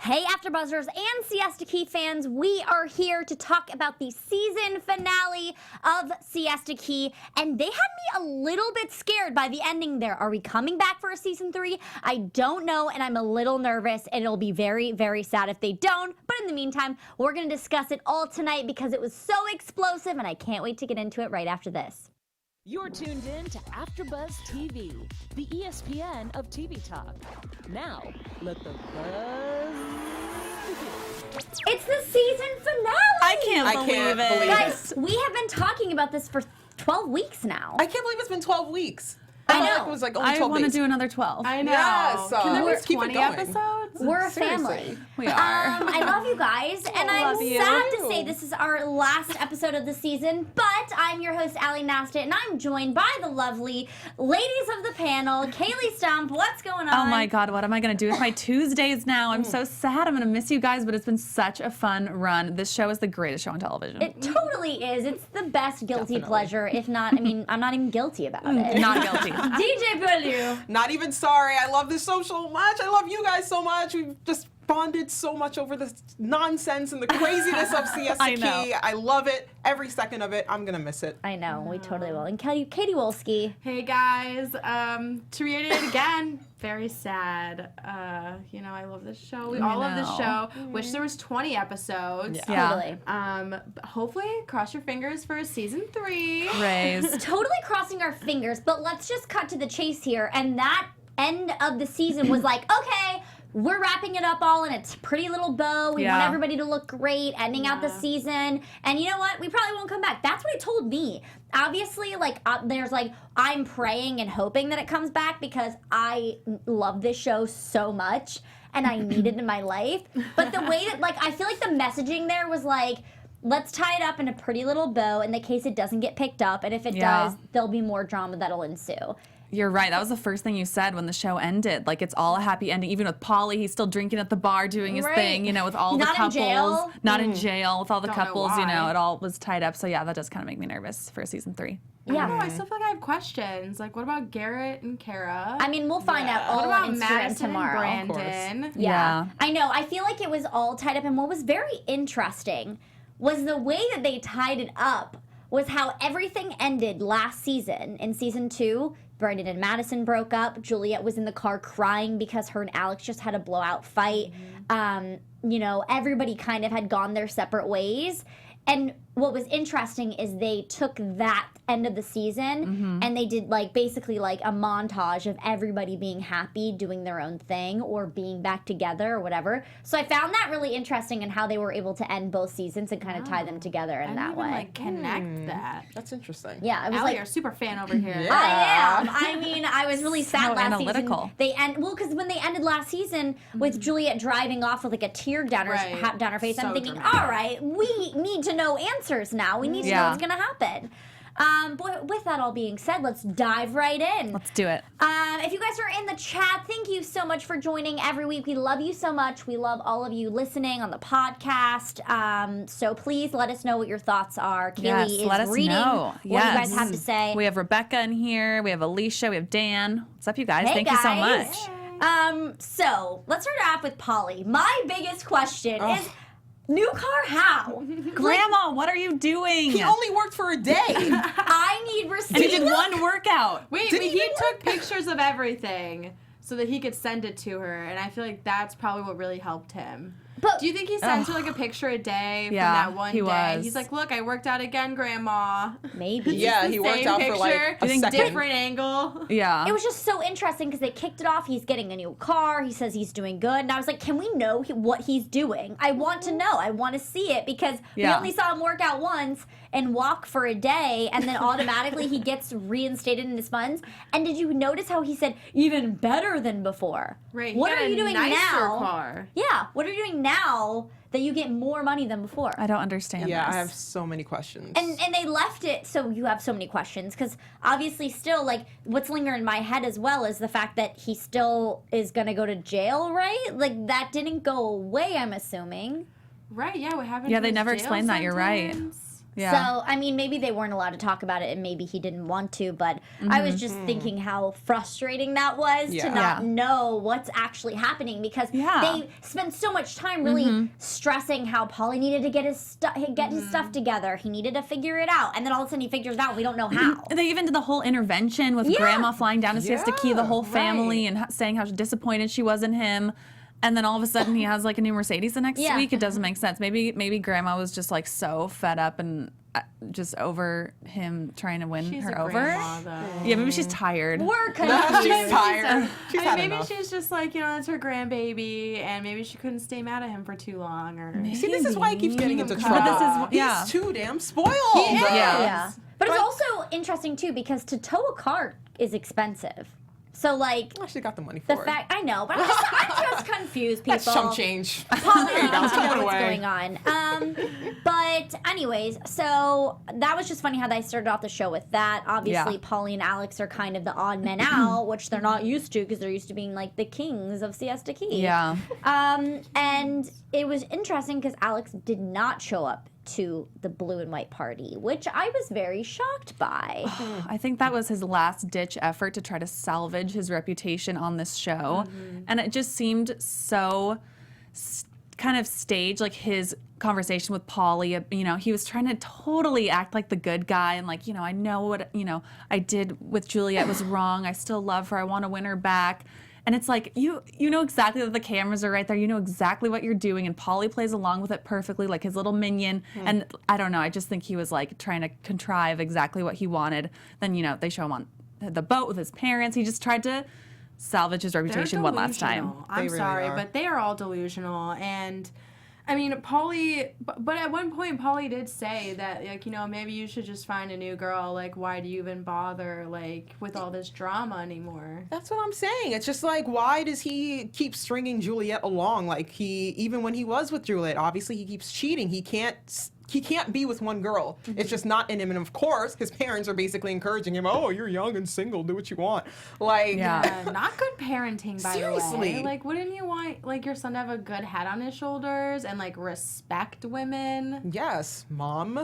Hey, AfterBuzzers and Siesta Key fans, we are here to talk about the season finale of Siesta Key, and they had me a little bit scared by the ending there. Are we coming back for a season 3? I don't know, and I'm a little nervous, and it'll be very, very sad if they don't. But in the meantime, we're going to discuss it all tonight because it was so explosive, and I can't wait to get into it right after this. You're tuned in to AfterBuzz TV, the ESPN of TV talk. Now, let the buzz begin. It's the season finale! I can't believe it. Guys, we have been talking about this for 12 weeks now. I can't believe it's been 12 weeks. I know. Like it was like only 12 I want to days. do another 12. I know. Yes, Can there let's be keep it 20 going. episodes? We're a Seriously. family. We are. I love you guys, and I'm Love you. sad to say this is our last episode of the season, but I'm your host, Ally Nasta, and I'm joined by the lovely ladies of the panel, Kayley Stumpe. What's going on? Oh my God, what am I going to do with my Tuesdays now? I'm so sad. I'm going to miss you guys, but it's been such a fun run. This show is the greatest show on television. It totally is. It's the best guilty Definitely. pleasure, if not, I mean, I'm not even guilty about it. Not guilty. DJ Beaulieu. Not even sorry. I love this show so much. I love you guys so much. We've just bonded so much over this nonsense and the craziness of Siesta I know. Key. I love it. Every second of it. I'm going to miss it. I know, we totally will. And Katie Wolski. Hey guys, to reiterate again, very sad. I love this show. We all love this show. Wish there was 20 episodes. Yeah. Totally. Hopefully, cross your fingers for a season 3. Raise. Totally crossing our fingers, but let's just cut to the chase here. And that end of the season was like, okay, we're wrapping it up all in a pretty little bow. We want Yeah. everybody to look great, ending out the season. And you know what? We probably won't come back. That's what it told me. Obviously, I'm praying and hoping that it comes back because I love this show so much and I need it in my life. But the way that, I feel like the messaging there was like, let's tie it up in a pretty little bow in the case it doesn't get picked up. And if it Yeah. does, there'll be more drama that'll ensue. You're right. That was the first thing you said when the show ended. Like, it's all a happy ending. Even with Pauly, he's still drinking at the bar, doing his Right. thing, with all the Not in couples. jail. Not in jail. With all the Don't know couples, why. it all was tied up. So, yeah, that does kind of make me nervous for season 3. I Yeah. don't know, I still feel like I have questions. Like, what about Garrett and Cara? I mean, we'll find out all what about on Instagram Madison tomorrow. and Brandon? Yeah. I know. I feel like it was all tied up. And what was very interesting was the way that they tied it up was how everything ended last season. In season 2, Brandon and Madison broke up. Juliette was in the car crying because her and Alex just had a blowout fight. Everybody kind of had gone their separate ways. And what was interesting is they took that end of the season and they did basically a montage of everybody being happy, doing their own thing, or being back together or whatever. So I found that really interesting in how they were able to end both seasons and kind of tie them together in I that didn't even, way. connect that. That's interesting. Yeah, it was Ally, like you're a super fan over here. Yeah. I am. I mean, I was really sad So last analytical. season. Because when they ended last season with Juliette driving off with a tear down Right. down her face, I'm So thinking, dramatic. all right, we need to know answers now. We need to know Yeah. what's going to happen. But with that all being said, let's dive right in. Let's do it. If you guys are in the chat, thank you so much for joining every week. We love you so much. We love all of you listening on the podcast. So please let us know what your thoughts are. Yes, Kaylee let is us reading know. what you guys Yes. have to say. We have Rebecca in here. We have Alicia. We have Dan. What's up, you guys? Hey, Thank you so guys. much. So let's start off with Polly. My biggest question is, new car how? Grandma, what are you doing? He only worked for a day. I need and he receipts. did one workout. Wait, Did but he he even took pictures of everything so that he could send it to her, and I feel like that's probably what really helped him. But Do you think he sent her a picture a day from Yeah, that one he day? was. He's like, look, I worked out again, Grandma. maybe. Yeah, he worked Same out picture, for like a second. different angle. Yeah. It was just so interesting because they kicked it off. He's getting a new car. He says he's doing good. And I was like, can we know what he's doing? I want to know. I want to see it because we Yeah. only saw him work out once and walk for a day. And then automatically he gets reinstated in his funds. And did you notice how he said, even better than before? Right. he What got are a you doing nicer now? Car. Yeah. What are you doing now that you get more money than before? I don't understand Yeah, this. I have so many questions. And they left it so you have so many questions because obviously still what's lingering in my head as well is the fact that he still is gonna go to jail, right? That didn't go away, I'm assuming. Right, yeah, what happened Yeah, to they his never jail explained that, you're right. sentence? Yeah. So, I mean, maybe they weren't allowed to talk about it and maybe he didn't want to, but I was just thinking how frustrating that was to not know what's actually happening because they spent so much time really stressing how Paulie needed to get his stuff together. He needed to figure it out. And then all of a sudden he figures it out. We don't know how. They even did the whole intervention with Grandma flying down to Siesta Key, the whole family, and saying how disappointed she was in him. And then all of a sudden he has like a new Mercedes the next week. It doesn't make sense. Maybe Grandma was just like so fed up and just over him trying to win her over. Grandma, though. Yeah, maybe she's tired. We're She's confused. tired. She's had maybe enough. she's just like, it's her grandbaby, and maybe she couldn't stay mad at him for too long. Or See, this is why he keeps getting into But trouble. this is- He's too damn spoiled. Yeah. But it's also interesting too because to tow a car is expensive. So like I should got the money the for it. fact I know, but I'm just confused, people. That's chump change. Paulie There you go. needs to Put know it what's away. going on. But anyways, so that was just funny how they started off the show with that. Obviously, Paulie and Alex are kind of the odd men out, which they're not used to because they're used to being like the kings of Siesta Key. Yeah. And it was interesting because Alex did not show up to the blue and white party, which I was very shocked by. I think that was his last ditch effort to try to salvage his reputation on this show. And it just seemed so kind of staged, like his conversation with Paulie, he was trying to totally act like the good guy and like, I know what, I did with Juliette was wrong. I still love her. I want to win her back. And it's like, you know exactly that the cameras are right there. You know exactly what you're doing. And Paulie plays along with it perfectly, like his little minion. And I don't know, I just think he was like trying to contrive exactly what he wanted. Then, they show him on the boat with his parents. He just tried to salvage his reputation one last time. Delusional. I'm really sorry, are. but they are all delusional. And I mean, Paulie, but at one point, Paulie did say that, like, maybe you should just find a new girl. Like, why do you even bother, like, with all this drama anymore? That's what I'm saying. It's just like, why does he keep stringing Juliette along? Like, even when he was with Juliette, obviously he keeps cheating. He can't be with one girl. It's just not in him. And of course, his parents are basically encouraging him, oh, you're young and single, do what you want. Like, Not good parenting, by the Seriously. way. Like, wouldn't you want, like, your son to have a good head on his shoulders and, like, respect women? yes, Mom.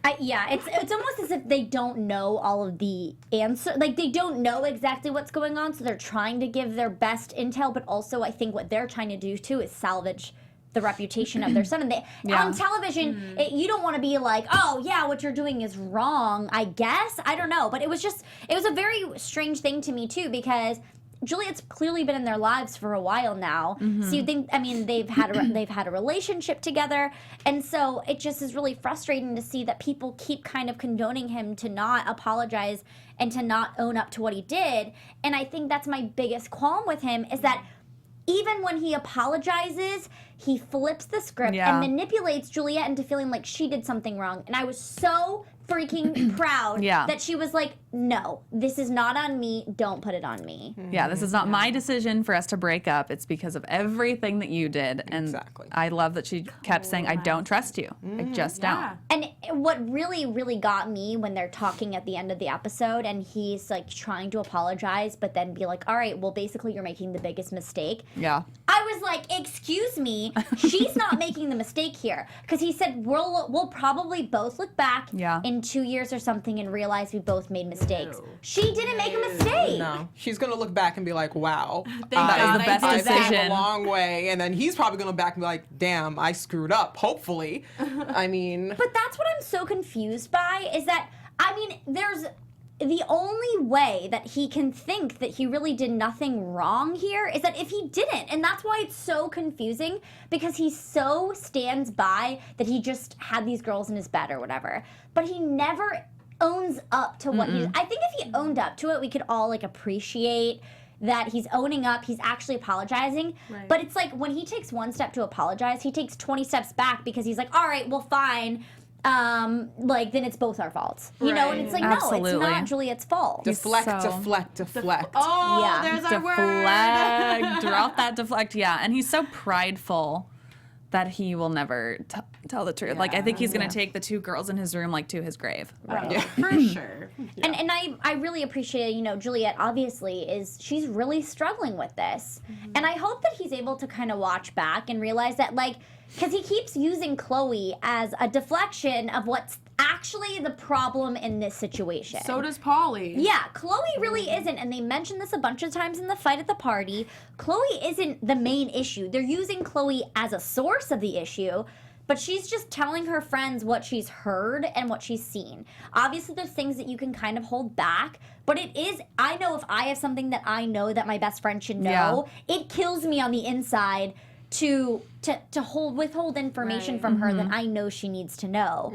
It's almost as if they don't know all of the answer. Like, they don't know exactly what's going on, so they're trying to give their best intel, but also I think what they're trying to do, too, is salvage the reputation of their son. And on television, you don't want to be like, oh, yeah, what you're doing is wrong, I guess. I don't know. But it was a very strange thing to me, too, because Juliette's clearly been in their lives for a while now. So you think, they've had a relationship together. And so it just is really frustrating to see that people keep kind of condoning him to not apologize and to not own up to what he did. And I think that's my biggest qualm with him is that even when he apologizes, he flips the script and manipulates Juliette into feeling like she did something wrong. And I was so freaking proud that she was like, no, this is not on me. Don't put it on me. Yeah, this is not my decision for us to break up. It's because of everything that you did. And Exactly. I love that she kept saying, I don't trust you. I just don't. And what really, really got me when they're talking at the end of the episode and he's like trying to apologize, but then be like, all right, well, basically you're making the biggest mistake. Yeah. I was like, excuse me, she's not making the mistake here. Because he said, we'll probably both look back in 2 years or something and realize we both made mistakes. She didn't make a mistake. No. She's going to look back and be like, wow. That was the best I've come decision. a long way. And then he's probably going to look back and be like, damn, I screwed up, hopefully. I mean. But that's what I'm so confused by is that, there's the only way that he can think that he really did nothing wrong here is that if he didn't. And that's why it's so confusing because he so stands by that he just had these girls in his bed or whatever. But he never owns up to what he. I think if he owned up to it, we could all like appreciate that he's owning up, he's actually apologizing. Right. But it's like when he takes one step to apologize, he takes 20 steps back because he's like, all right, well, fine. Then it's both our faults. You know, and it's like, no, it's Absolutely. not Juliette's fault. Deflect. Oh, Yeah. there's our word. Deflect. Drop that deflect. Yeah. And he's so prideful that he will never tell the truth. Like, I think he's going to take the two girls in his room, like, to his grave. Oh, for sure. And I really appreciate, Juliette obviously she's really struggling with this. And I hope that he's able to kind of watch back and realize that, like, because he keeps using Chloe as a deflection of what's actually the problem in this situation. So does Pauly. Yeah, Chloe really isn't, and they mentioned this a bunch of times in the fight at the party. Chloe isn't the main issue. They're using Chloe as a source of the issue, but she's just telling her friends what she's heard and what she's seen. Obviously, there's things that you can kind of hold back, but I know if I have something that I know that my best friend should know, it kills me on the inside to withhold information from her that I know she needs to know.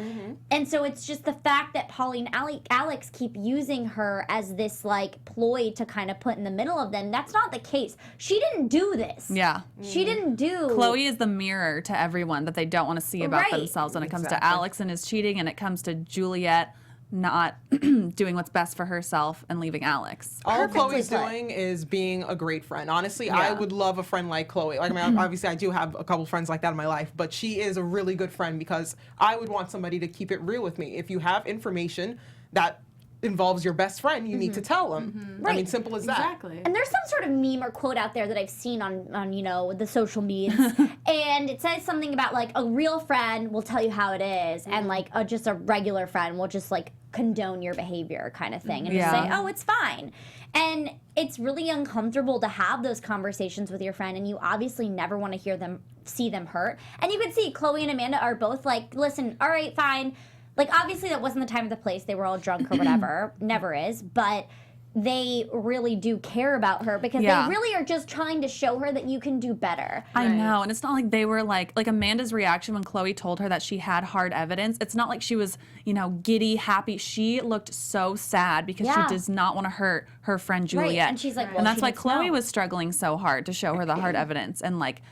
And so it's just the fact that Pauly and Alex keep using her as this, like, ploy to kind of put in the middle of them. That's not the case. She didn't do this. Yeah. She didn't do... Chloe is the mirror to everyone that they don't want to see about themselves when it comes to Alex and his cheating, and it comes to Juliette not doing what's best for herself and leaving Alex. All Perfectly Chloe's put. doing is being a great friend. Honestly, I would love a friend like Chloe. Like, I mean, obviously, I do have a couple friends like that in my life, but she is a really good friend because I would want somebody to keep it real with me. If you have information that involves your best friend, you need to tell them. I mean, simple as that. Exactly. And there's some sort of meme or quote out there that I've seen on the social medias, and it says something about, like, a real friend will tell you how it is, and, like, just a regular friend will just, like, condone your behavior kind of thing and just say, oh, it's fine. And it's really uncomfortable to have those conversations with your friend, and you obviously never want to see them hurt. And you can see Chloe and Amanda are both like, listen, all right, fine. Like, obviously that wasn't the time or the place. They were all drunk or whatever. Never is. But they really do care about her because they really are just trying to show her that you can do better. I know, and it's not like they were like Amanda's reaction when Chloe told her that she had hard evidence. It's not like she was, giddy, happy. She looked so sad because she does not want to hurt her friend Juliette. Right. And she's like, well, and that's she why needs to Chloe know. was struggling so hard to show her the hard evidence, and, like,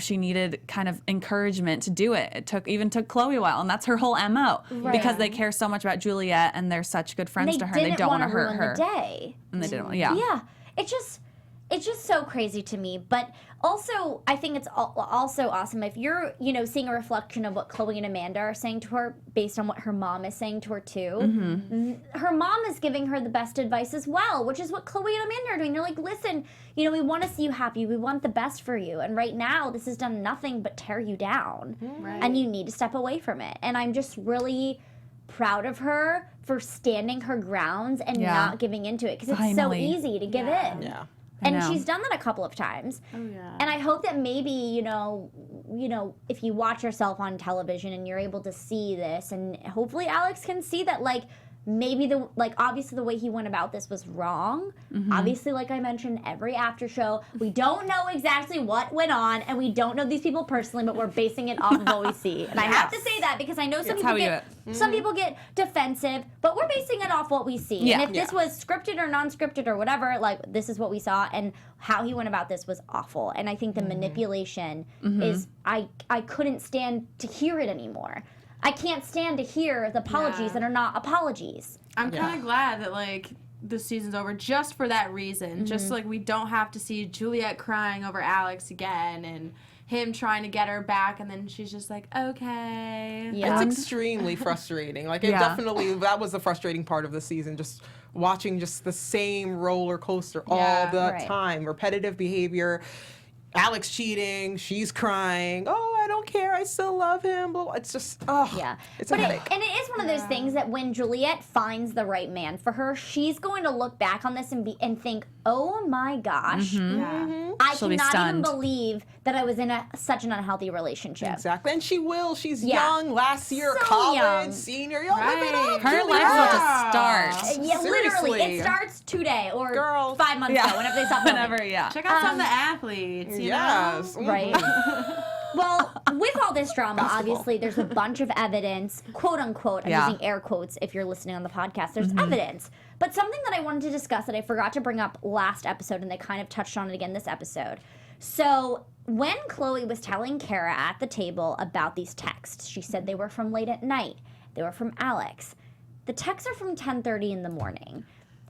she needed kind of encouragement to do it. It took Chloe a while, and that's her whole MO. Because they care so much about Juliette and they're such good friends to her. They don't want to hurt her. The day. And they didn't. Yeah. It's just so crazy to me. But also, I think it's also awesome if you're, seeing a reflection of what Chloe and Amanda are saying to her based on what her mom is saying to her too. Her mom is giving her the best advice as well, which is what Chloe and Amanda are doing. They're like, listen, we want to see you happy. We want the best for you. And right now, this has done nothing but tear you down. And you need to step away from it. And I'm just really proud of her for standing her grounds and not giving into it. Because it's so easy to give in. Yeah. And she's done that a couple of times. Oh, yeah. And I hope that maybe, if you watch yourself on television and you're able to see this, and hopefully Alex can see that, like, maybe obviously the way he went about this was wrong. Obviously, like I mentioned, every after show, we don't know exactly what went on, and we don't know these people personally, but we're basing it off of what we see. And I have to say that because I know some people get defensive, but we're basing it off what we see. Yeah. And if this was scripted or non-scripted or whatever, like, this is what we saw, and how he went about this was awful. And I think the manipulation is, I couldn't stand to hear it anymore. I can't stand to hear the apologies that are not apologies. I'm kind of glad that, like, the season's over just for that reason. Just, like, we don't have to see Juliette crying over Alex again and him trying to get her back, and then she's just like, okay. Yeah. It's extremely frustrating. Like, it definitely, that was the frustrating part of the season, just watching just the same roller coaster all the time. Repetitive behavior. Alex cheating, she's crying. Oh, I don't care. I still love him. But it's just, it's a headache. And it is one of those things that when Juliette finds the right man for her, she's going to look back on this and think, oh my gosh, I She'll be cannot even stunned. believe that I was in such an unhealthy relationship. Exactly. And she will. She's young. Last year, So college, young. senior. Yo, live it up, Her Juliette. life's about to start. Yeah, literally. Seriously. It starts today or Girl. 5 months ago, whenever they stop filming. Whenever, Check out some of the athletes, you Yes. know? Right. Well, with all this drama, obviously, there's a bunch of evidence, quote unquote. I'm using air quotes if you're listening on the podcast. There's evidence. But something that I wanted to discuss that I forgot to bring up last episode, and they kind of touched on it again this episode. So when Chloe was telling Cara at the table about these texts, she said they were from late at night. They were from Alex. The texts are from 10:30 in the morning.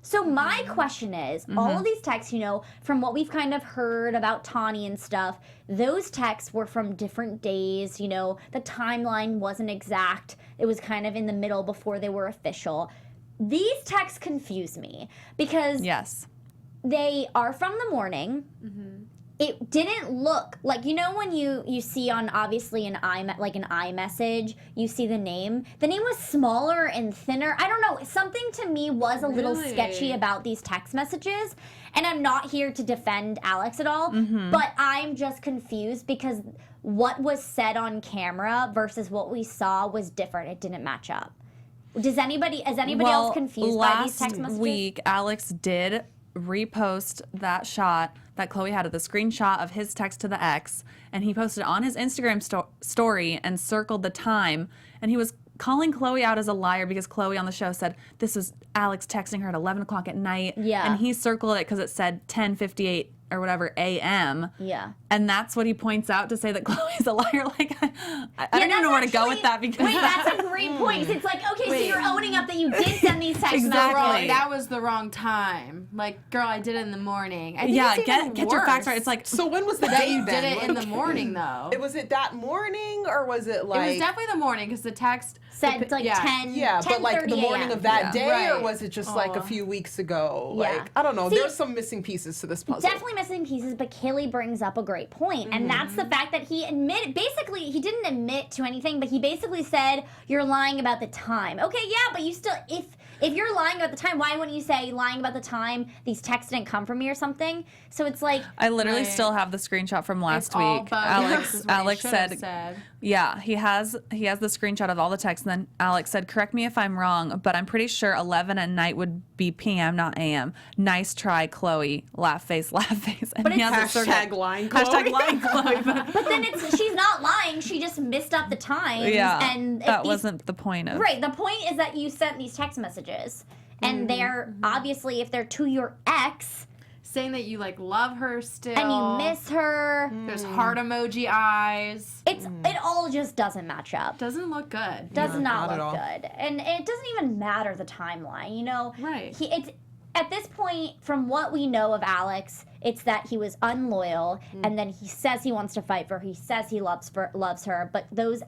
So my question is, all of these texts, from what we've kind of heard about Tawny and stuff, those texts were from different days, the timeline wasn't exact. It was kind of in the middle before they were official. These texts confuse me because Yes. they are from the morning. It didn't look like, when you see on obviously an iMessage, you see the name. The name was smaller and thinner. I don't know. Something to me was a little sketchy about these text messages. And I'm not here to defend Alex at all, but I'm just confused because what was said on camera versus what we saw was different. It didn't match up. Is anybody else confused by these text messages? Last week, Alex did repost that shot that Chloe had of the screenshot of his text to the ex, and he posted it on his Instagram story and circled the time, and he was calling Chloe out as a liar because Chloe on the show said this was Alex texting her at 11 o'clock at night, and he circled it because it said 10:58 or whatever a.m. Yeah. And that's what he points out to say that Chloe's a liar. Like, I don't even know where to go with that because wait, that's a great point. It's like, okay, so you're owning up that you did send these texts. Exactly. That was the wrong time. Like, girl, I did it in the morning. I think yeah, it's even get your facts worse right. It's like, So when was the that day you then? did it in the Like, morning, though. Was it that morning or was it like? It was definitely the morning because the text said like 10. Yeah, but like the 10:30 morning a.m. of that day, or Right. was it just like a few weeks ago? Yeah. Like, I don't know. See, There's some missing pieces to this puzzle. Definitely missing pieces, but Kayley brings up a great point, and that's the fact that he admitted, basically, he didn't admit to anything, but he basically said, you're lying about the time. Okay, yeah, but you still, if you're lying about the time, why wouldn't you say lying about the time, these texts didn't come from me or something? So it's like, I literally Right. still have the screenshot from last It's all week. bogus is what he Alex should have said, yeah, he has the screenshot of all the texts, and then Alex said, correct me if I'm wrong, but I'm pretty sure 11 at night would be PM, not AM. Nice try, Chloe. Laugh face, laugh face. And But he it's has a circle. Hashtag lying Chloe. Hashtag lying Chloe. but then she's not lying, she just missed up the times. Yeah, and if that these- wasn't the point of. Right, the point is that you sent these text messages, and they're, obviously, if they're to your ex, Saying that you, like, love her still. and you miss her, There's heart emoji eyes. it all just doesn't match up. Doesn't look good. Does not not at look all. good, and it doesn't even matter the timeline. Right. It's at this point, from what we know of Alex, it's that he was unloyal, and then he says he wants to fight for her. He says he loves her, but his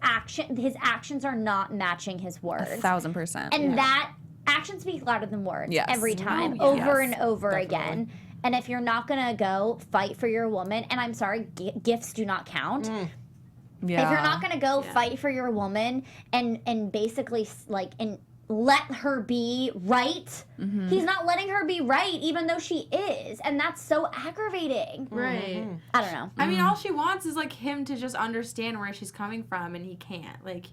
actions are not matching his words. 1,000%. And that actions speak louder than words Yes. every time, Oh, over yes. and over Definitely. again. And if you're not gonna go fight for your woman, and I'm sorry, gifts do not count. yeah. If you're not gonna go fight for your woman and basically and let her be right, he's not letting her be right, even though she is, and that's so aggravating. Right. I don't know. I mean, all she wants is, like, him to just understand where she's coming from, and he can't. Like,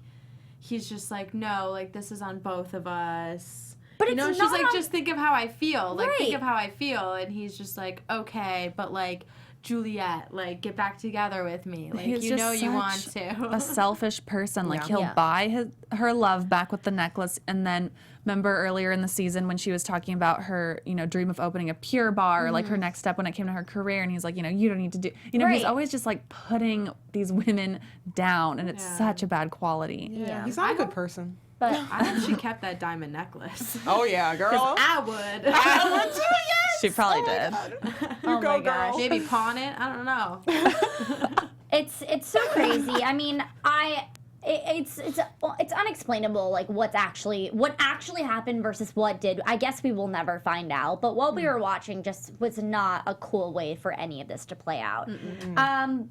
he's just like, no, like, this is on both of us. But You know, it's she's not like, on- just think of how I feel. Like, think Right. of how I feel. And he's just like, okay, but, like, Juliette, like, get back together with me. Like, He's you just know you want such to. a selfish person. Like, Yeah. he'll Yeah. buy her love back with the necklace, and then remember earlier in the season when she was talking about her, dream of opening a Pure Bar, or like her next step when it came to her career, and he's like, you don't need to do, he's Right. always just like putting these women down, and it's Yeah. such a bad quality. Yeah, he's not a good person. But I hope she kept that diamond necklace. Oh yeah, girl. I would. I would too, yes. She probably did. You oh go, my gosh. girl. Maybe pawn it. I don't know. It's so crazy. I mean, it's unexplainable, like what actually happened versus what did. I guess we will never find out. But what we were watching just was not a cool way for any of this to play out.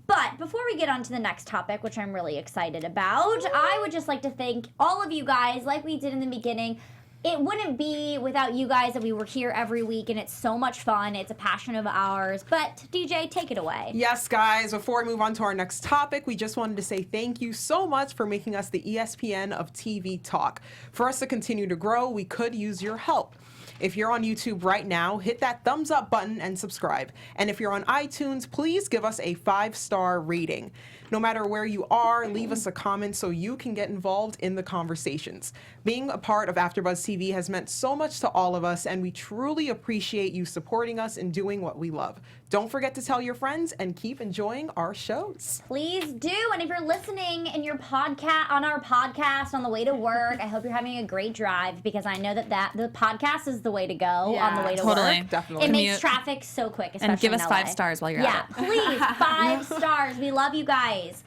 But before we get on to the next topic, which I'm really excited about, I would just like to thank all of you guys, like we did in the beginning. It wouldn't be without you guys that we were here every week, and it's so much fun. It's a passion of ours. But DJ, take it away. Yes, guys, before we move on to our next topic, we just wanted to say thank you so much for making us the ESPN of TV talk. For us to continue to grow, we could use your help. If you're on YouTube right now, hit that thumbs up button and subscribe. And if you're on iTunes, please give us a 5-star rating. No matter where you are, leave us a comment so you can get involved in the conversations. Being a part of AfterBuzz TV has meant so much to all of us, and we truly appreciate you supporting us and doing what we love. don't forget to tell your friends and keep enjoying our shows. Please do. And if you're listening in your podcast on our podcast on the way to work, I hope you're having a great drive, because I know that the podcast is the way to go on the way to totally. work. Definitely. It makes Commute. traffic so quick, especially And give us in 5 LA. stars while you're Yeah, at it. please, 5 stars. We love you guys.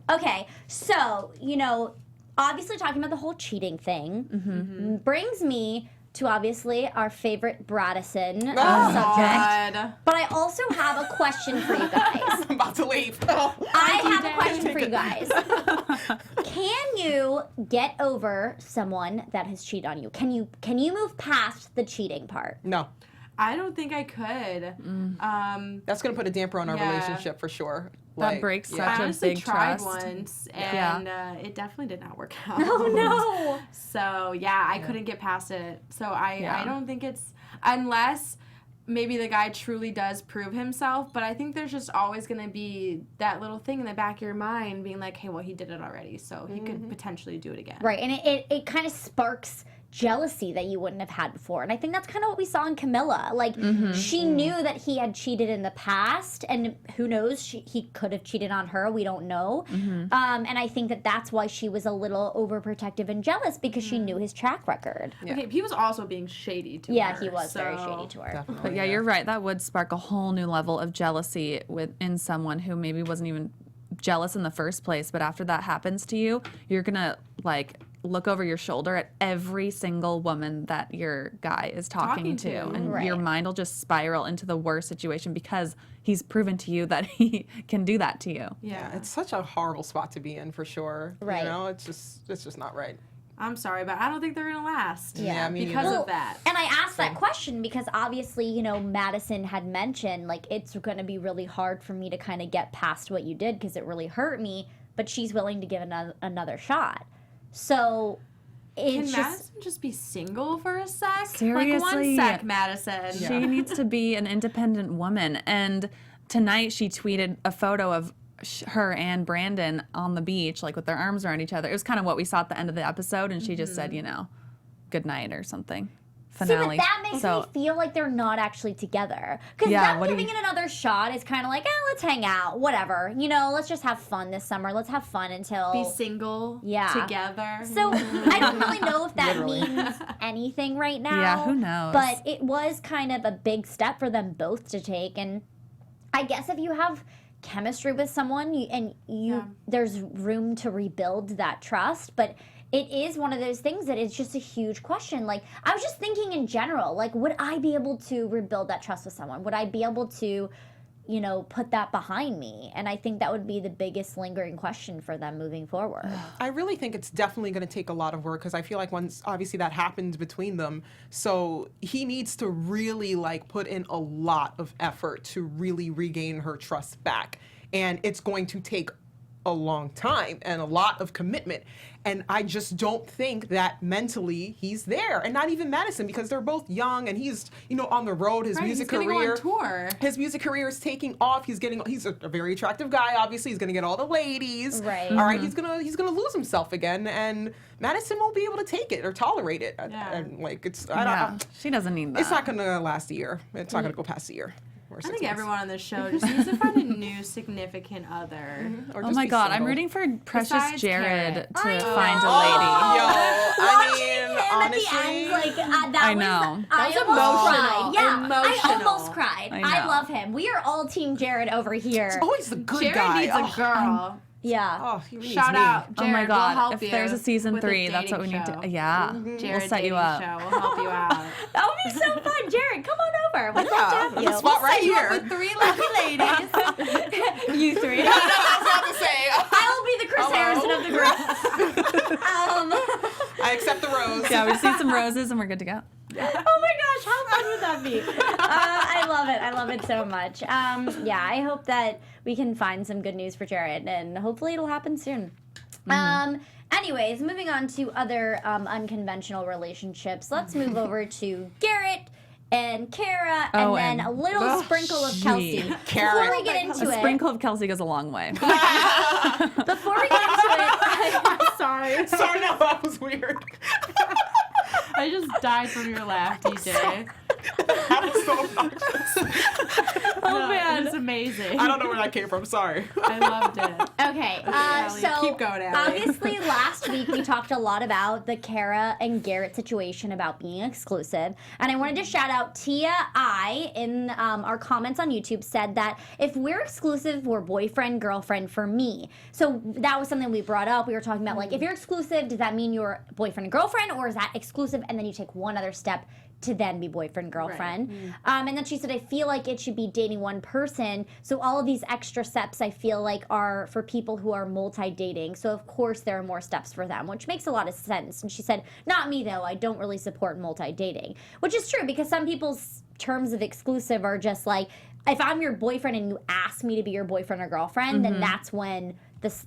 Okay, so, obviously talking about the whole cheating thing brings me to obviously our favorite Bradisson subject. God. But I also have a question for you guys. I'm about to leave. I have a question for you guys. Can you get over someone that has cheated on you? Can you move past the cheating part? No. I don't think I could. That's going to put a damper on our Yeah. relationship for sure. That breaks yeah. such I a honestly big tried trust. once, Yeah. and it definitely did not work out. Oh no. So yeah, I couldn't get past it. So I Yeah. don't think it's, unless maybe the guy truly does prove himself, but I think there's just always going to be that little thing in the back of your mind being like, hey, well, he did it already, so he could potentially do it again. Right, and it kind of sparks jealousy that you wouldn't have had before. And I think that's kind of what we saw in Camilla. Like, she knew that he had cheated in the past, and who knows, he could have cheated on her. We don't know. And I think that's why she was a little overprotective and jealous, because she knew his track record. Yeah. Okay, he was also being shady to her. Yeah, he was very so- shady to her. Definitely. But yeah, you're right. That would spark a whole new level of jealousy in someone who maybe wasn't even jealous in the first place. But after that happens to you, you're gonna look over your shoulder at every single woman that your guy is talking to, and Right. your mind will just spiral into the worst situation because he's proven to you that he can do that to you. Yeah. It's such a horrible spot to be in for sure. Right. It's just not right. I'm sorry, but I don't think they're going to last. Yeah, me because neither. of that. And I asked that question because obviously, Madison had mentioned, like, it's going to be really hard for me to kind of get past what you did because it really hurt me, but she's willing to give another shot. So Can it's Madison just be single for a sec? Like Seriously. one sec, Madison. She needs to be an independent woman. And tonight she tweeted a photo of her and Brandon on the beach, like with their arms around each other. It was kind of what we saw at the end of the episode, and she just said, good night or something. See, Finale. but that makes me feel like they're not actually together. Because Yeah, them what do giving you- it another shot is kind of like, let's hang out, whatever. Let's just have fun this summer. Let's have fun until... Be single Yeah. together. So I don't really know if that Literally. means anything right now. Yeah, who knows? But it was kind of a big step for them both to take. And I guess if you have chemistry with someone there's room to rebuild that trust. But it is one of those things that is just a huge question. Like, I was just thinking in general, like, would I be able to rebuild that trust with someone? Would I be able to, put that behind me? And I think that would be the biggest lingering question for them moving forward. I really think it's definitely going to take a lot of work, because I feel like once obviously that happened between them, so he needs to really put in a lot of effort to really regain her trust back. And it's going to take a long time and a lot of commitment. And I just don't think that mentally he's there. And not even Madison, because they're both young and he's, on the road, his Right, music he's gonna career. go on tour. His music career is taking off. He's a very attractive guy, obviously. He's gonna get all the ladies. Right. All right, he's gonna lose himself again, and Madison won't be able to take it or tolerate it. Yeah. And She doesn't need that. it's not gonna last a year. It's not gonna go past a year. Or I 6 think months. everyone on this show just needs to find a new significant other. Or Oh just my be God, I'm single. rooting for Precious Besides Jared Garrett. to I find a know. lady. Yo, Watching I him mean, at honestly, the end, that I was, know. I That was almost emotional. cried. Yeah, I Emotional. almost cried. I I know. love him. We are all Team Jared over here. always the good Jared guy. needs a girl. Yeah. Oh, he needs Shout me. out, Oh Jared. my We'll God. help if you there's a season with 3, that's what we dating need show. to. Yeah. Jared We'll set dating you up. Show. We'll help you out. That would be so fun. Jared, come on over. We'd love to Yeah, have there's you. a spot right You up here. with 3 lucky ladies. You three. That's what I was about to say. I will be the Chris Hello. Harrison of the group. I accept the rose. Yeah, we see some roses and we're good to go. Oh my gosh, how fun would that be? I love it. I love it so much. Yeah, I hope that we can find some good news for Jared, and hopefully it'll happen soon. Anyways, moving on to other unconventional relationships. Let's move over to Garrett and Cara, and Oh, then and- a little sprinkle of Kelsey. Cara. Before we get into A it, sprinkle of Kelsey goes a long way. before we get into it, Sorry. Sorry, no, that was weird. I just died from your laugh, DJ. That was so obnoxious. Oh man, it's amazing. I don't know where that came from. Sorry. I loved it. Okay, Ally, so keep going, Ally. obviously last week we talked a lot about the Cara and Garrett situation about being exclusive, and I wanted to shout out Tia I in our comments on YouTube said that if we're exclusive, we're boyfriend, girlfriend for me. So that was something we brought up. We were talking about like if you're exclusive, does that mean you're boyfriend and girlfriend, or is that exclusive and then you take one other step to then be boyfriend, girlfriend. Right. And then she said, I feel like it should be dating one person. So all of these extra steps I feel like are for people who are multi-dating. So of course there are more steps for them, which makes a lot of sense. And she said, not me though, I don't really support multi-dating. Which is true because some people's terms of exclusive are just like, if I'm your boyfriend and you ask me to be your boyfriend or girlfriend, then that's when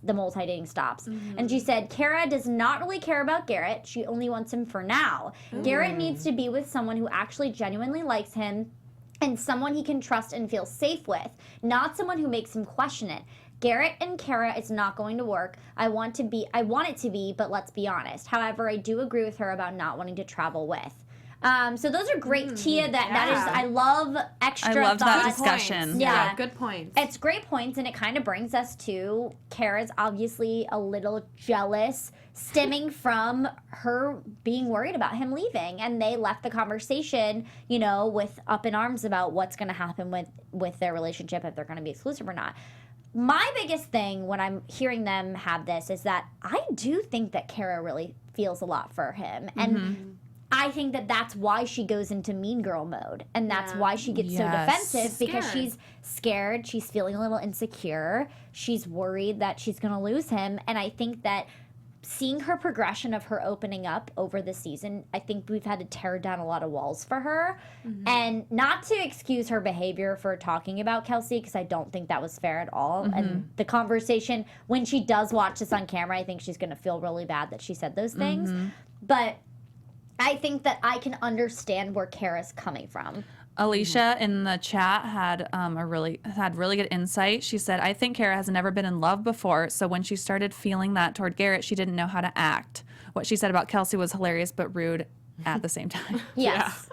the multi-dating stops. And she said, Cara does not really care about Garrett. She only wants him for now. Garrett needs to be with someone who actually genuinely likes him and someone he can trust and feel safe with, not someone who makes him question it. Garrett and Cara is not going to work. I want it to be, but let's be honest. However, I do agree with her about not wanting to travel with. So those are great, Tia. That is, I love extra I loved thoughts. that discussion. Yeah. Good points. It's great points, and it kind of brings us to Cara's obviously a little jealous, stemming from her being worried about him leaving. And they left the conversation, you know, with up in arms about what's going to happen with their relationship, if they're going to be exclusive or not. My biggest thing when I'm hearing them have this is that I do think that Cara really feels a lot for him. And I think that that's why she goes into mean girl mode. And that's why she gets so defensive, because she's scared. She's feeling a little insecure. She's worried that she's going to lose him. And I think that seeing her progression of her opening up over the season, I think we've had to tear down a lot of walls for her. And not to excuse her behavior for talking about Kelsey, because I don't think that was fair at all. And the conversation, when she does watch this on camera, I think she's going to feel really bad that she said those things. But I think that I can understand where Cara's coming from. Alicia in the chat had really good insight. She said, I think Cara has never been in love before, so when she started feeling that toward Garrett, she didn't know how to act. What she said about Kelsey was hilarious but rude at the same time. Yes.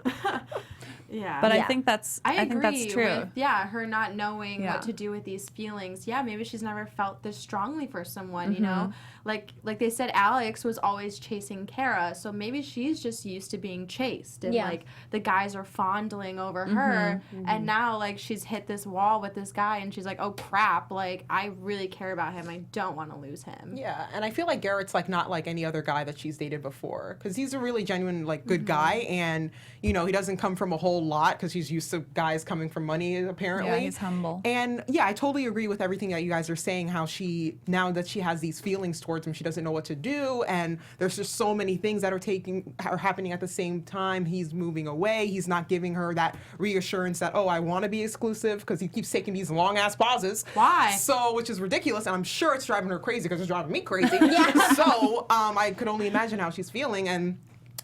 Yeah. But I think that's I think that's true. With, her not knowing what to do with these feelings. Yeah, maybe she's never felt this strongly for someone, you know? Like they said, Alex was always chasing Cara, so maybe she's just used to being chased. And, like, the guys are fondling over her, and now, like, she's hit this wall with this guy, and she's like, oh, crap, like, I really care about him. I don't want to lose him. Yeah, and I feel like Garrett's, like, not like any other guy that she's dated before, because he's a really genuine, like, good guy, and, you know, he doesn't come from a whole lot, because he's used to guys coming from money, apparently. Yeah, he's humble. And, yeah, I totally agree with everything that you guys are saying, how she, now that she has these feelings towards him, she doesn't know what to do, and there's just so many things that are happening at the same time. He's moving away. He's not giving her that reassurance that, oh, I want to be exclusive, because he keeps taking these long-ass pauses. Why? So, which is ridiculous, and I'm sure it's driving her crazy, because it's driving me crazy. So, I could only imagine how she's feeling, and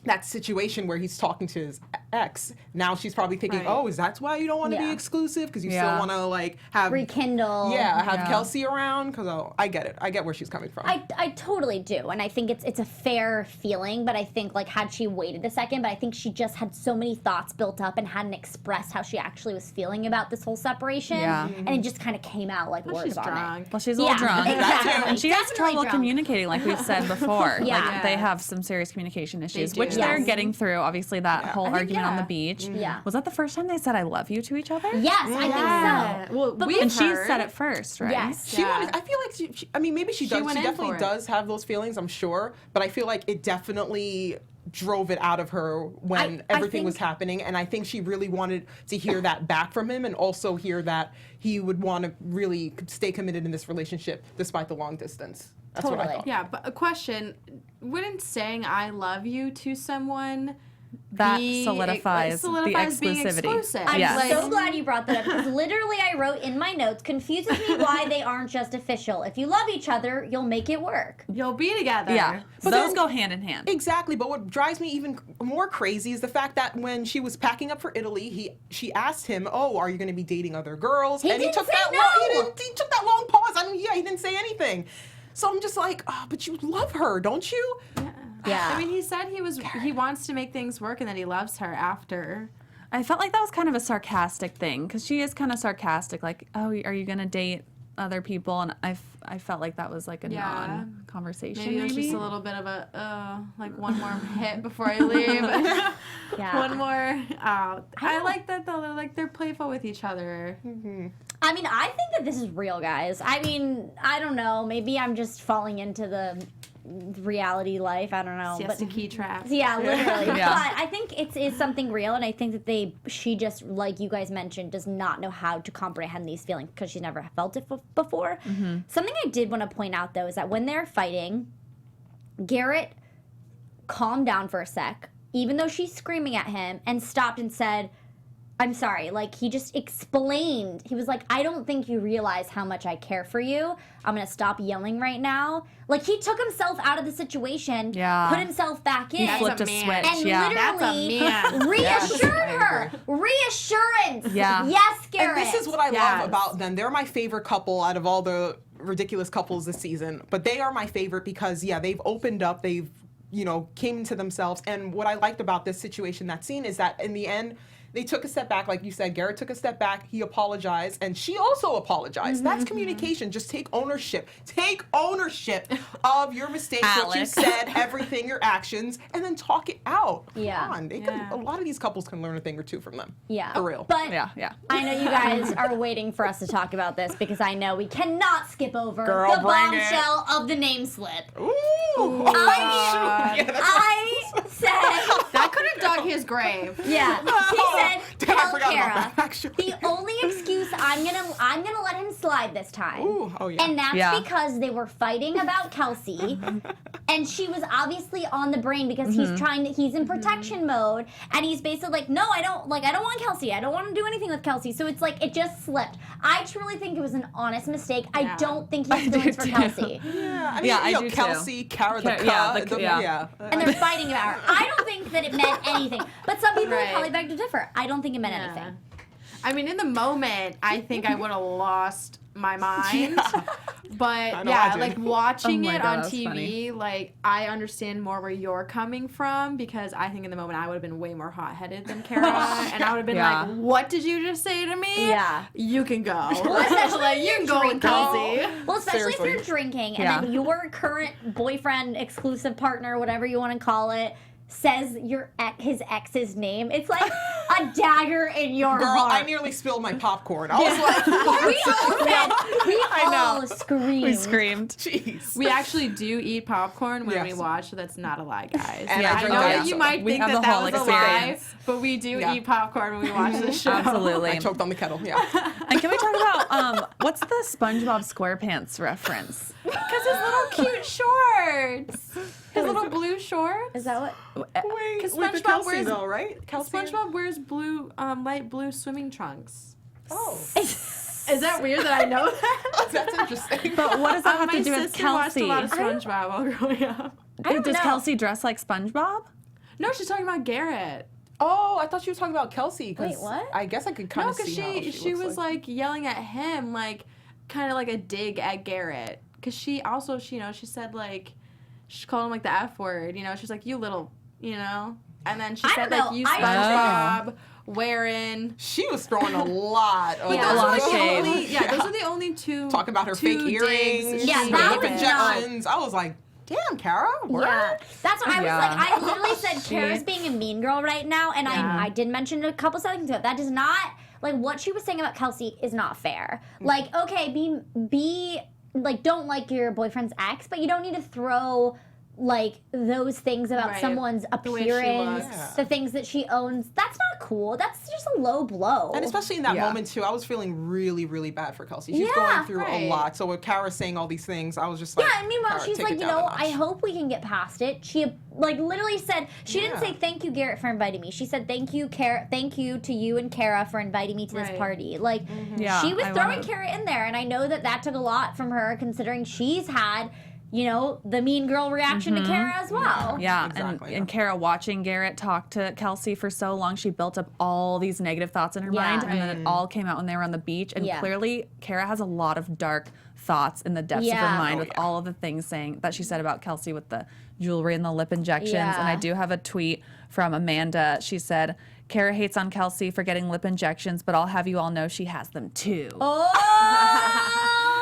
that situation where he's talking to his ex, now she's probably thinking, oh, is that why you don't want to be exclusive? Because you still want to, like, have... rekindle. have Kelsey around? Because I get it. I get where she's coming from. I totally do. And I think it's a fair feeling, but I think, like, had she waited a second, but I think she just had so many thoughts built up and hadn't expressed how she actually was feeling about this whole separation. Yeah. And it just kind of came out like words She's on drunk. it. Well, she's a little drunk. Exactly. And she has Definitely trouble drunk. communicating, like we've said before. Like, they have some serious communication issues, do. which they're Yes. getting through. Obviously, that whole argument on the beach. Yeah. Was that the first time they said I love you to each other? Yes, I think so. Well, But we've And she heard. said it first, right? Yes. She wanted, I feel like she I mean, maybe she does. went She in definitely for it. does have those feelings, I'm sure. But I feel like it definitely drove it out of her when I everything was think- happening. And I think she really wanted to hear that back from him, and also hear that he would want to really stay committed in this relationship despite the long distance. That's what I Totally. thought. Yeah, but a question, wouldn't saying I love you to someone That be, solidifies the being exclusivity. exclusive? I'm Yes. so glad you brought that up, because literally I wrote in my notes, confuses me why they aren't just official. If you love each other, you'll make it work. You'll be together. Yeah. But Those then- go hand in hand. Exactly, but what drives me even more crazy is the fact that when she was packing up for Italy, she asked him, "Oh, are you going to be dating other girls?" He and didn't he took say that no! long. He took that long pause. I mean, he didn't say anything. So I'm just like, oh, but you love her, don't you? Yeah. I mean, he said he wants to make things work and that he loves her after. I felt like that was kind of a sarcastic thing because she is kind of sarcastic, like, oh, are you going to date other people? And I felt like that was like a non-conversation. Maybe it was just a little bit of a, like one more hit before I leave. Yeah. One more. I like that though. They're playful with each other. I mean, I think that this is real, guys. I mean, I don't know. Maybe I'm just falling into the reality life. I don't know. Siesta Key trap. Yeah, literally. Yeah. But I think it's something real, and I think that she just, like you guys mentioned, does not know how to comprehend these feelings because she's never felt it before. Something I did want to point out, though, is that when they're fighting, Garrett calmed down for a sec, even though she's screaming at him, and stopped and said, I'm sorry. Like, he just explained. He was like, I don't think you realize how much I care for you. I'm going to stop yelling right now. Like, he took himself out of the situation, put himself back in. He flipped a man. switch. And That's a literally man. reassured her. Reassurance. Yeah. Yes, Garrett. And this is what I Yes. love about them. They're my favorite couple out of all the ridiculous couples this season. But they are my favorite because, they've opened up. They've, came into themselves. And what I liked about this situation, that scene, is that in the end, they took a step back, like you said. Garrett took a step back. He apologized, and she also apologized. That's communication. Just take ownership. Take ownership of your mistakes, what you Alex. said, everything, your actions, and then talk it out. Yeah. Come on. A lot of these couples can learn a thing or two from them. Yeah. For real. But Yeah. I know you guys are waiting for us to talk about this because I know we cannot skip over Girl, the bring it. bombshell of the name slip. Ooh. I said, That could have dug his grave. yeah. He said, Damn, I tell forgot about Cara, that, actually. the only excuse I'm gonna let him slide this time. Ooh, oh, yeah. And that's Yeah. because they were fighting about Kelsey, and she was obviously on the brain because he's in protection mode, and he's basically like, no, I don't want Kelsey. I don't want to do anything with Kelsey. So it's like it just slipped. I truly think it was an honest mistake. I Yeah. don't think he has I do feelings for too. Kelsey. Yeah, I mean, Yeah, I do too. Kelsey, Cara, the Yeah, And they're fighting about her. I don't think that it meant anything. But some people would Right. probably beg to differ. I don't think it meant anything. I mean, in the moment, I think I would have lost my mind. But know I did. like watching Oh my it God, on that's TV, funny. like I understand more where you're coming from because I think in the moment I would have been way more hot-headed than Cara, and I would have been Yeah. like, "What did you just say to me? Yeah. You can go. especially like if you you're can go with drinking. Kelsey." Well, especially Seriously. if you're drinking and Yeah. then your current boyfriend, exclusive partner, whatever you want to call it, says his ex's name. It's like a dagger in your Girl, heart. I nearly spilled my popcorn. I was like, what? we all said, we all know. screamed. We screamed. Jeez. We actually do eat popcorn when we Yes. watch, so that's not a lie, guys. And I I drink know diet that you soda. might We think have that the that whole was a lie, experience. but we do Yeah. eat popcorn when we watch the show. Absolutely. I choked on the kettle. Yeah. And can we talk about what's the SpongeBob SquarePants reference? Because his little cute shorts. His little blue shorts. Is that what? Wait, Because with the SpongeBob Kelsey wears though, right? Kelsey. SpongeBob wears blue, light blue swimming trunks. Oh, Is that weird that I know that? that's interesting. But what does that have My to do with sister watched a Kelsey? lot of SpongeBob while growing up. don't Does know. Kelsey dress like SpongeBob? No, she's talking about Garrett. Oh, I thought you were talking about Kelsey. 'Cause Wait, what? I guess I could kind No, of because see how she looks was like yelling at him, like kind of like a dig at Garrett. Because she also, she said like, she called him like the F word, she's like, you little, and then she I said don't like, know. you I SpongeBob wearing. She was throwing a lot of. But Yeah. those A lot are of the shade. only, those are the only two. Talking about her two fake earrings. digs Yeah, she that gave was him. not- injections. I was like, damn, Cara, word? Yeah, that's what I was Yeah. like. I literally said Kara's being a mean girl right now, and I did mention a couple seconds ago. That does not, like, what she was saying about Kelsey is not fair. Like, okay, be like, don't like your boyfriend's ex, but you don't need to throw like those things about Right. someone's The way she appearance, looks. the things that she owns. That's not cool. That's just a low blow. And especially in that Yeah. moment too, I was feeling really, really bad for Kelsey. She's Yeah, going through right. a lot. So with Cara saying all these things, I was just like, yeah, and meanwhile, Cara, she's take like, it you down a know, notch. I hope we can get past it. She like literally said she didn't Yeah. say thank you, Garrett, for inviting me. She said thank you, thank you to you and Cara for inviting me to this Right. party. Like Yeah, she was I throwing wanna- Cara in there, and I know that took a lot from her, considering she's had, the mean girl reaction to Cara as well. Yeah, Exactly, and Cara watching Garrett talk to Kelsey for so long, she built up all these negative thoughts in her Yeah. mind, and then it all came out when they were on the beach. And Yeah. clearly, Cara has a lot of dark thoughts in the depths of Yeah. her mind Oh, with yeah. all of the things that she said about Kelsey with the jewelry and the lip injections. Yeah. And I do have a tweet from Amanda. She said, Cara hates on Kelsey for getting lip injections, but I'll have you all know she has them too. Oh,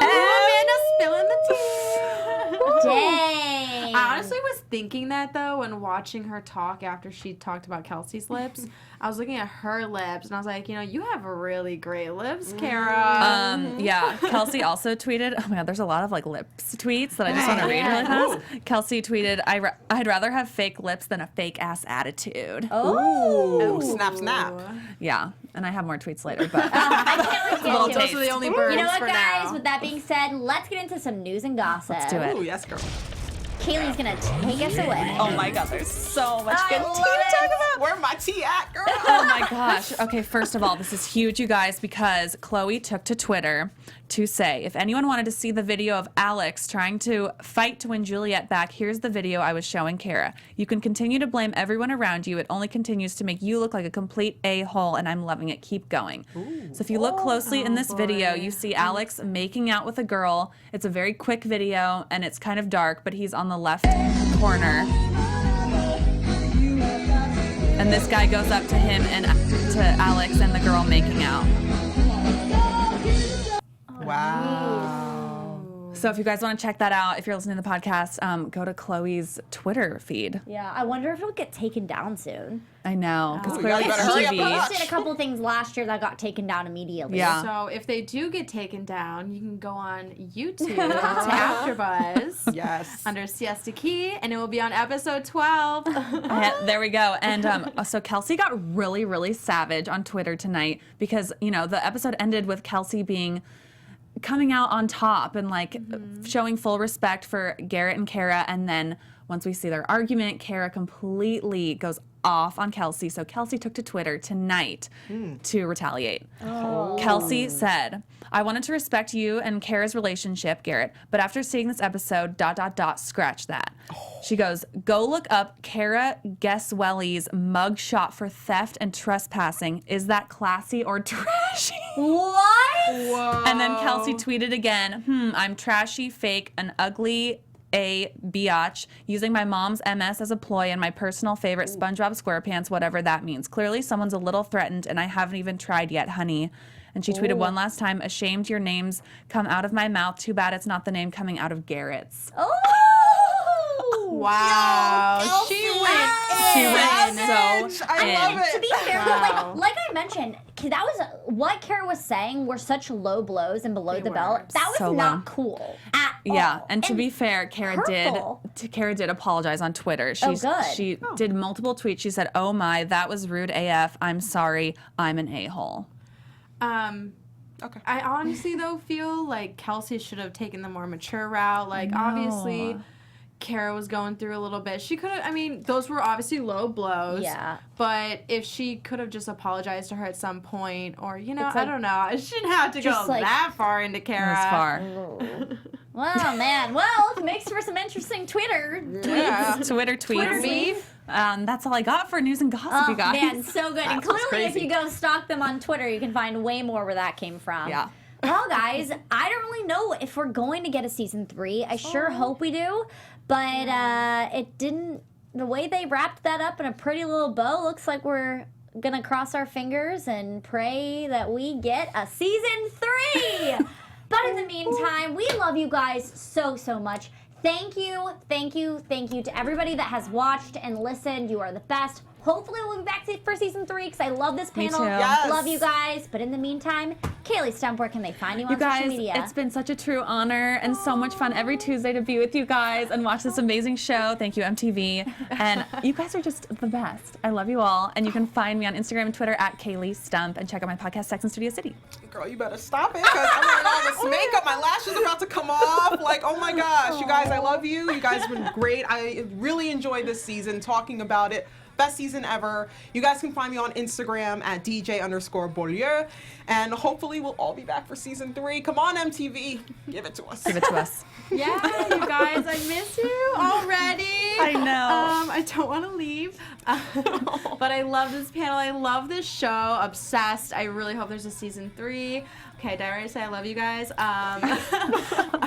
Amanda spilling the tea. dang. I honestly was thinking that though when watching her talk after she talked about Kelsey's lips. I was looking at her lips and I was like, you have really great lips, Cara. Yeah, Kelsey also tweeted, oh my God, there's a lot of like lips tweets that I just want to read really fast. Kelsey tweeted, I'd rather have fake lips than a fake ass attitude. Ooh, snap, snap. Yeah, and I have more tweets later, but I can't wait to get Those to are it. the only birds You know what, for guys? now. With that being said, let's get into some news and gossip. let's do it. Ooh, yes, girl. Kaylee's gonna take us away. Oh my God, there's so much I good love tea to it. talk about. Where my tea at, girl? Oh my gosh. Okay, first of all, this is huge, you guys, because Chloe took to Twitter to say, if anyone wanted to see the video of Alex trying to fight to win Juliette back, here's the video I was showing Cara. You can continue to blame everyone around you. It only continues to make you look like a complete a-hole, and I'm loving it. Keep going. So if you look closely in this video, you see Alex making out with a girl. It's a very quick video, and it's kind of dark, but he's on the left corner. And this guy goes up to him and to Alex and the girl making out. Wow. So if you guys want to check that out, if you're listening to the podcast, go to Chloe's Twitter feed. Yeah, I wonder if it'll get taken down soon. I know, because Ooh, clearly you it's better hurry up She and TV. watch. posted a couple things last year that got taken down immediately. Yeah. So if they do get taken down, you can go on YouTube to AfterBuzz Yes. under Siesta Key, and it will be on episode 12. There we go. And so Kelsey got really, really savage on Twitter tonight because, the episode ended with Kelsey coming out on top and showing full respect for Garrett and Cara. And then once we see their argument, Cara completely goes off on Kelsey. So Kelsey took to Twitter tonight to retaliate. Kelsey said, I wanted to respect you and Cara's relationship, Garrett, but after seeing this episode, ... scratch that. She goes, go look up Cara Guesswelly's mug shot for theft and trespassing. Is that classy or trashy? What? Whoa. And then Kelsey tweeted again, I'm trashy, fake, an ugly a biatch, using my mom's MS as a ploy and my personal favorite SpongeBob SquarePants, whatever that means. Clearly someone's a little threatened and I haven't even tried yet, honey. And she tweeted one last time, ashamed your names come out of my mouth. Too bad it's not the name coming out of Garrett's. Oh! Wow. Kelsey She went went so I love in. it. To be fair, Wow. like I mentioned, that was what Cara was saying were such low blows and below They the were. belt. That was So not low. cool at Yeah, all. and to be fair, Cara hurtful. did apologize on Twitter. Good. She did multiple tweets. She said, "Oh my, that was rude AF. I'm sorry. I'm an a-hole." Okay. I honestly, though, feel like Kelsey should have taken the more mature route. Like, obviously, Cara was going through a little bit. She could have, those were obviously low blows. Yeah. But if she could have just apologized to her at some point, or, It's I like- don't know. She didn't have to just go like- that far into Cara. That's far. Well, man. Well, it makes for some interesting Twitter tweets. Yeah. Twitter tweets. Twitter beef. That's all I got for news and gossip, Oh, you guys. man, so good. And That sounds clearly, if crazy. you go stalk them on Twitter, you can find way more where that came from. Yeah. Well, guys, I don't really know if we're going to get a season 3. I sure hope we do, but it didn't. The way they wrapped that up in a pretty little bow, looks like we're gonna cross our fingers and pray that we get a season 3. But in the meantime, we love you guys so much. Thank you to everybody that has watched and listened. You are the best. Hopefully we'll be back for season 3 because I love this Me panel. too. Yes. Love you guys. But in the meantime, Kayley Stumpe, where can they find you on You guys, social media? it's been such a true honor and so much fun every Tuesday to be with you guys and watch this amazing show. Thank you, MTV. And you guys are just the best. I love you all. And you can find me on Instagram and Twitter at Kayley Stumpe and check out my podcast, Sex and Studio City. Girl, you better stop it because I'm wearing all this makeup. My lashes are about to come off. Like, oh my gosh. You guys, I love you. You guys have been great. I really enjoyed this season talking about it. Best season ever. You guys can find me on Instagram at DJ_Beaulieu. And hopefully we'll all be back for season 3. Come on, MTV. Give it to us. Give it to us. Yeah, you guys, I miss you already. I know. I don't want to leave. But I love this panel. I love this show. Obsessed. I really hope there's a season 3. Okay, did I already say I love you guys? All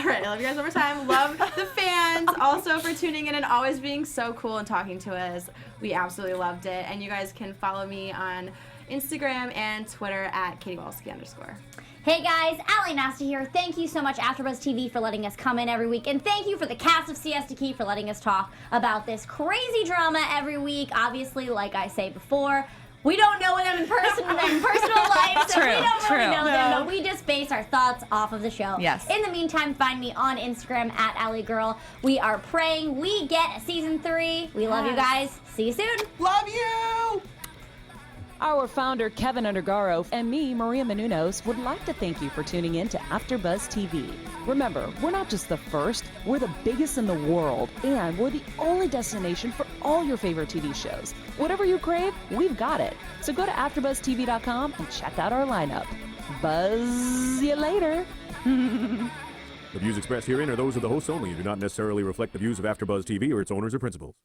right, I love you guys one more time. Love the fans. fans, also for tuning in and always being so cool and talking to us. We absolutely loved it. And you guys can follow me on Instagram and Twitter at Wolski_. Hey guys, Ally Nasta here. Thank you so much, AfterBuzz TV, for letting us come in every week, and thank you for the cast of Siesta Key for letting us talk about this crazy drama every week. Obviously, like I say before, we don't know them in personal life, so we don't really know them, but we just base our thoughts off of the show. Yes. In the meantime, find me on Instagram at AllieGirl. We are praying we get season 3. We love you guys. See you soon. Love you! Our founder, Kevin Undergaro, and me, Maria Menounos, would like to thank you for tuning in to AfterBuzz TV. Remember, we're not just the first, we're the biggest in the world, and we're the only destination for all your favorite TV shows. Whatever you crave, we've got it. So go to AfterBuzzTV.com and check out our lineup. Buzz you later. The views expressed herein are those of the hosts only and do not necessarily reflect the views of AfterBuzz TV or its owners or principals.